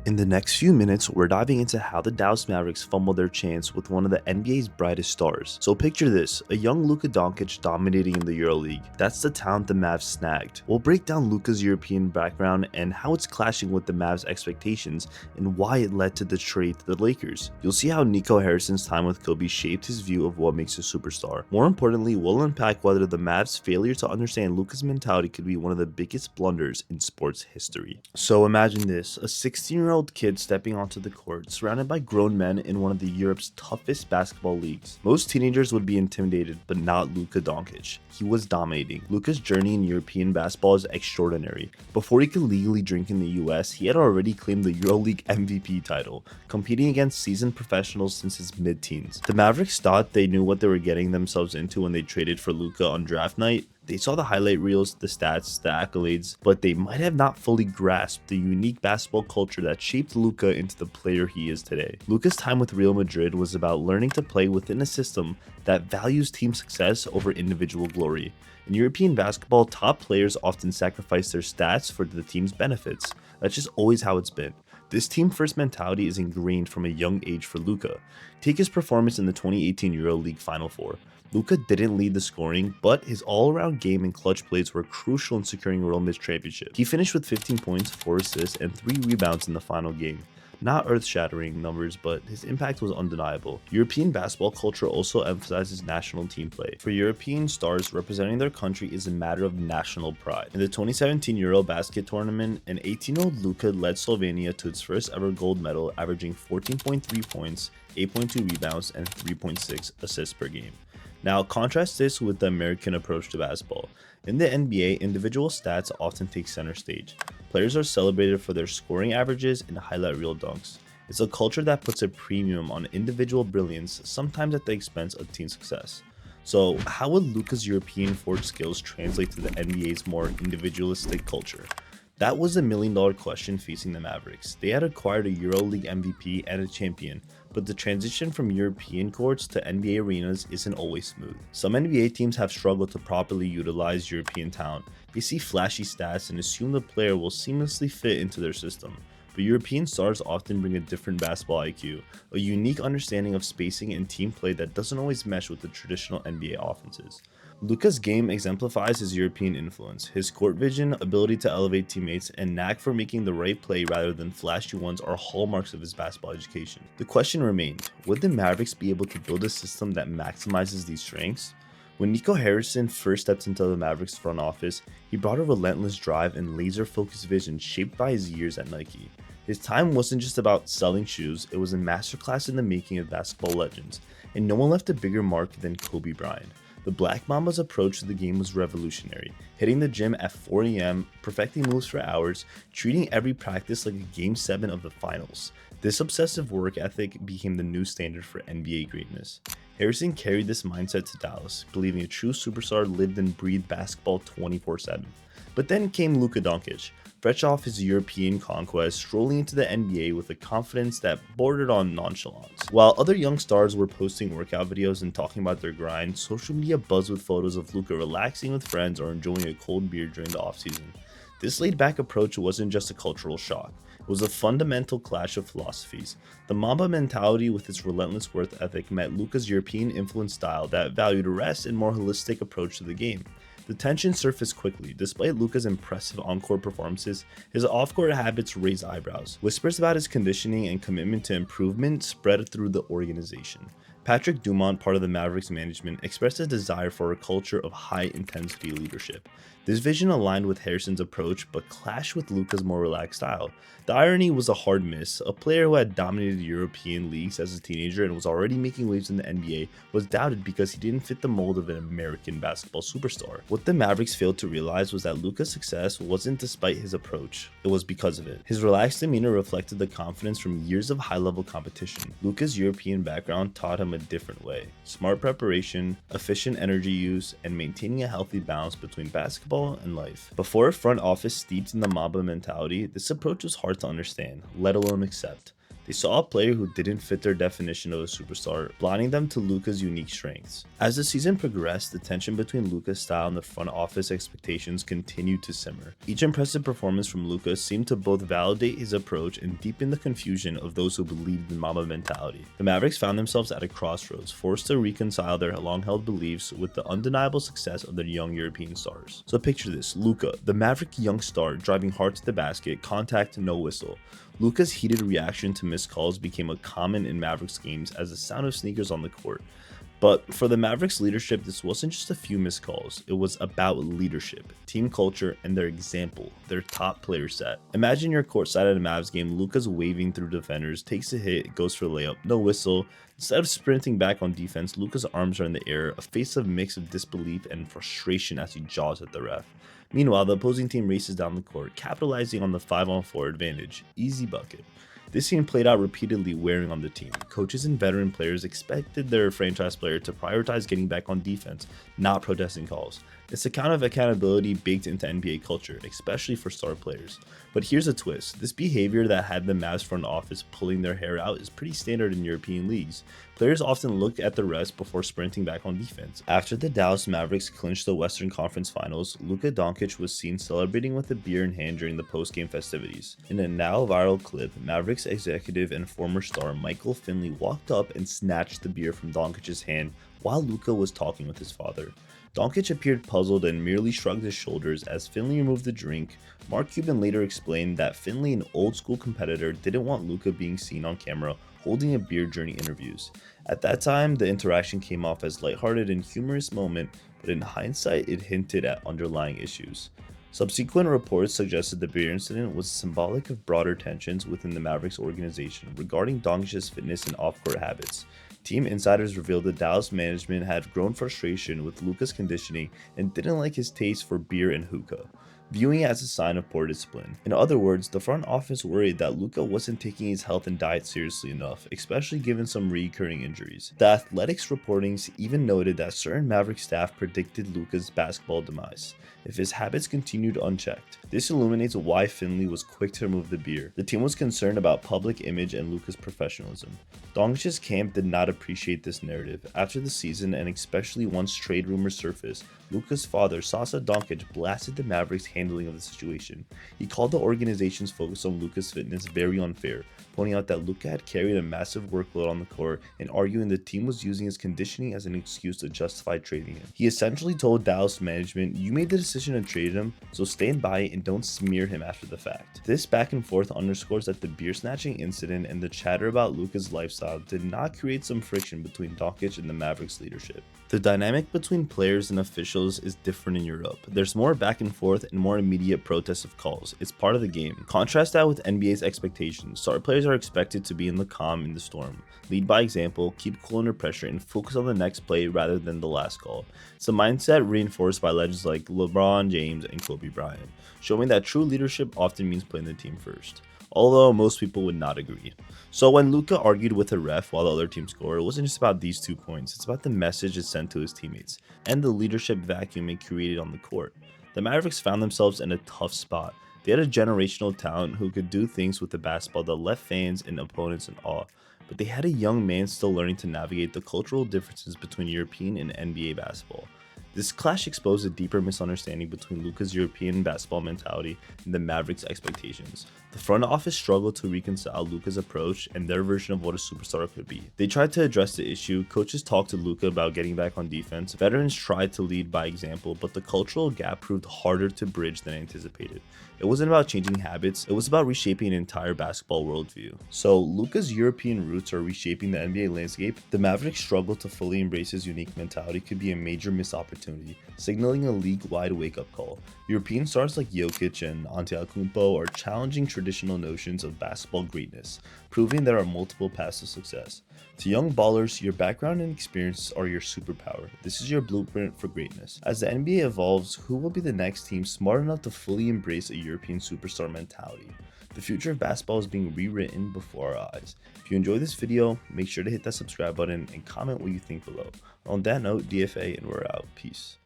In the next few minutes, we're diving into how the Dallas Mavericks fumbled their chance with one of the NBA's brightest stars. So picture this, a young Luka Donic dominating in the EuroLeague. That's the talent the Mavs snagged. We'll break down Luka's European background and how it's clashing with the Mavs' expectations and why it led to the trade to the Lakers. You'll see how Nico Harrison's time with Kobe shaped his view of what makes a superstar. More importantly, we'll unpack whether the Mavs' failure to understand Luka's mentality could be one of the biggest blunders in sports history. So imagine this, a 16-year-old kid stepping onto the court, surrounded by grown men in one of Europe's toughest basketball leagues. Most teenagers would be intimidated, but not Luka Donic. He was dominating. Luka's journey in European basketball is extraordinary. Before he could legally drink in the US, he had already claimed the EuroLeague MVP title, competing against seasoned professionals since his mid-teens. The Mavericks thought they knew what they were getting themselves into when they traded for Luka on draft night. They saw the highlight reels, the stats, the accolades, but they might have not fully grasped the unique basketball culture that shaped Luka into the player he is today. Luka's time with Real Madrid was about learning to play within a system that values team success over individual glory. In European basketball, top players often sacrifice their stats for the team's benefits. That's just always how it's been. This team-first mentality is ingrained from a young age for Luka. Take his performance in the 2018 EuroLeague Final Four. Luka didn't lead the scoring, but his all-around game and clutch plays were crucial in securing Real Madrid's championship. He finished with 15 points, 4 assists, and 3 rebounds in the final game. Not earth-shattering numbers, but his impact was undeniable. European basketball culture also emphasizes national team play. For European stars, representing their country is a matter of national pride. In the 2017 Eurobasket tournament, an 18-year-old Luka led Slovenia to its first ever gold medal, averaging 14.3 points, 8.2 rebounds, and 3.6 assists per game. Now, contrast this with the American approach to basketball. In the NBA, individual stats often take center stage. Players are celebrated for their scoring averages and highlight reel dunks. It's a culture that puts a premium on individual brilliance, sometimes at the expense of team success. So, how would Luka's European forward skills translate to the NBA's more individualistic culture? That was the million-dollar question facing the Mavericks. They had acquired a EuroLeague MVP and a champion, but the transition from European courts to NBA arenas isn't always smooth. Some NBA teams have struggled to properly utilize European talent. They see flashy stats and assume the player will seamlessly fit into their system. But European stars often bring a different basketball IQ, a unique understanding of spacing and team play that doesn't always mesh with the traditional NBA offenses. Luka's game exemplifies his European influence. His court vision, ability to elevate teammates, and knack for making the right play rather than flashy ones are hallmarks of his basketball education. The question remained, would the Mavericks be able to build a system that maximizes these strengths? When Nico Harrison first stepped into the Mavericks front office, he brought a relentless drive and laser-focused vision shaped by his years at Nike. His time wasn't just about selling shoes, it was a masterclass in the making of basketball legends, and no one left a bigger mark than Kobe Bryant. The Black Mamba's approach to the game was revolutionary, hitting the gym at 4 a.m., perfecting moves for hours, treating every practice like a Game 7 of the finals. This obsessive work ethic became the new standard for NBA greatness. Harrison carried this mindset to Dallas, believing a true superstar lived and breathed basketball 24/7. But then came Luka Donic, fresh off his European conquest, strolling into the NBA with a confidence that bordered on nonchalance. While other young stars were posting workout videos and talking about their grind, social media buzzed with photos of Luka relaxing with friends or enjoying a cold beer during the offseason. This laid-back approach wasn't just a cultural shock. It was a fundamental clash of philosophies. The Mamba Mentality with its relentless work ethic met Luka's European influence style that valued rest and more holistic approach to the game. The tension surfaced quickly. Despite Luka's impressive on-court performances, his off-court habits raised eyebrows. Whispers about his conditioning and commitment to improvement spread through the organization. Patrick Dumont, part of the Mavericks management, expressed a desire for a culture of high-intensity leadership. This vision aligned with Harrison's approach, but clashed with Luka's more relaxed style. The irony was a hard miss. A player who had dominated European leagues as a teenager and was already making waves in the NBA was doubted because he didn't fit the mold of an American basketball superstar. What the Mavericks failed to realize was that Luka's success wasn't despite his approach, it was because of it. His relaxed demeanor reflected the confidence from years of high-level competition. Luka's European background taught him a different way: smart preparation, efficient energy use, and maintaining a healthy balance between basketball and life. Before a front office steeped in the Mamba mentality, this approach was hard to understand, let alone accept. They saw a player who didn't fit their definition of a superstar, blinding them to Luka's unique strengths. As the season progressed, the tension between Luka's style and the front office expectations continued to simmer. Each impressive performance from Luka seemed to both validate his approach and deepen the confusion of those who believed in Mamba Mentality. The Mavericks found themselves at a crossroads, forced to reconcile their long-held beliefs with the undeniable success of their young European stars. So picture this: Luka, the Maverick young star, driving hard to the basket, contact, no whistle. Luka's heated reaction to missed calls became a common in Mavericks games as the sound of sneakers on the court. But for the Mavericks leadership, this wasn't just a few missed calls. It was about leadership, team culture, and their example, their top player set. Imagine you're courtside at a Mavs game, Luka's waving through defenders, takes a hit, goes for a layup, no whistle. Instead of sprinting back on defense, Luka's arms are in the air, a face of mix of disbelief and frustration as he jaws at the ref. Meanwhile, the opposing team races down the court, capitalizing on the 5-on-4 advantage. Easy bucket. This scene played out repeatedly, wearing on the team. Coaches and veteran players expected their franchise player to prioritize getting back on defense, not protesting calls. It's a kind of accountability baked into NBA culture, especially for star players. But here's a twist: this behavior that had the Mavs front office pulling their hair out is pretty standard in European leagues. Players often look at the rest before sprinting back on defense. After the Dallas Mavericks clinched the Western Conference Finals, Luka Donic was seen celebrating with a beer in hand during the post-game festivities. In a now viral clip, Mavericks executive and former star Michael Finley walked up and snatched the beer from Doncic's hand while Luka was talking with his father. Donic appeared puzzled and merely shrugged his shoulders as Finley removed the drink. Mark Cuban later explained that Finley, an old-school competitor, didn't want Luka being seen on camera holding a beer during interviews. At that time, the interaction came off as lighthearted and humorous moment, but in hindsight, it hinted at underlying issues. Subsequent reports suggested the beer incident was symbolic of broader tensions within the Mavericks organization regarding Doncic's fitness and off-court habits. Team insiders revealed that Dallas management had grown frustration with Luka's conditioning and didn't like his taste for beer and hookah, viewing it as a sign of poor discipline. In other words, the front office worried that Luka wasn't taking his health and diet seriously enough, especially given some recurring injuries. The Athletics reportings even noted that certain Maverick staff predicted Luka's basketball demise if his habits continued unchecked. This illuminates why Finley was quick to remove the beer. The team was concerned about public image and Luka's professionalism. Doncic's camp did not appreciate this narrative. After the season, and especially once trade rumors surfaced, Luka's father, Sasa Donic, blasted the Mavericks' handling of the situation. He called the organization's focus on Luka's fitness very unfair, pointing out that Luka had carried a massive workload on the court and arguing the team was using his conditioning as an excuse to justify trading him. He essentially told Dallas management, "You made the decision to trade him, so stand by it and don't smear him after the fact." This back and forth underscores that the beer snatching incident and the chatter about Luka's lifestyle did not create some friction between Donic and the Mavericks leadership. The dynamic between players and officials is different in Europe. There's more back and forth and more immediate protests of calls. It's part of the game. Contrast that with NBA's expectations. Star players are expected to be in the calm in the storm, lead by example, keep cool under pressure, and focus on the next play rather than the last call. It's a mindset reinforced by legends like LeBron James and Kobe Bryant, showing that true leadership often means putting the team first, although most people would not agree. So when Luka argued with a ref while the other team scored, it wasn't just about these 2 points, it's about the message it sent to his teammates and the leadership vacuum it created on the court. The Mavericks found themselves in a tough spot. They had a generational talent who could do things with the basketball that left fans and opponents in awe, but they had a young man still learning to navigate the cultural differences between European and NBA basketball. This clash exposed a deeper misunderstanding between Luka's European basketball mentality and the Mavericks' expectations. The front office struggled to reconcile Luka's approach and their version of what a superstar could be. They tried to address the issue, coaches talked to Luka about getting back on defense, veterans tried to lead by example, but the cultural gap proved harder to bridge than anticipated. It wasn't about changing habits, it was about reshaping an entire basketball worldview. So Luka's European roots are reshaping the NBA landscape. The Mavericks' struggle to fully embrace his unique mentality could be a major missed opportunity, signaling a league-wide wake-up call. European stars like Jokic and Antetokounmpo are challenging traditional notions of basketball greatness, proving there are multiple paths to success. To young ballers, your background and experience are your superpower. This is your blueprint for greatness. As the NBA evolves, who will be the next team smart enough to fully embrace a European superstar mentality? The future of basketball is being rewritten before our eyes. If you enjoyed this video, make sure to hit that subscribe button and comment what you think below. On that note, DFA, and we're out. Peace.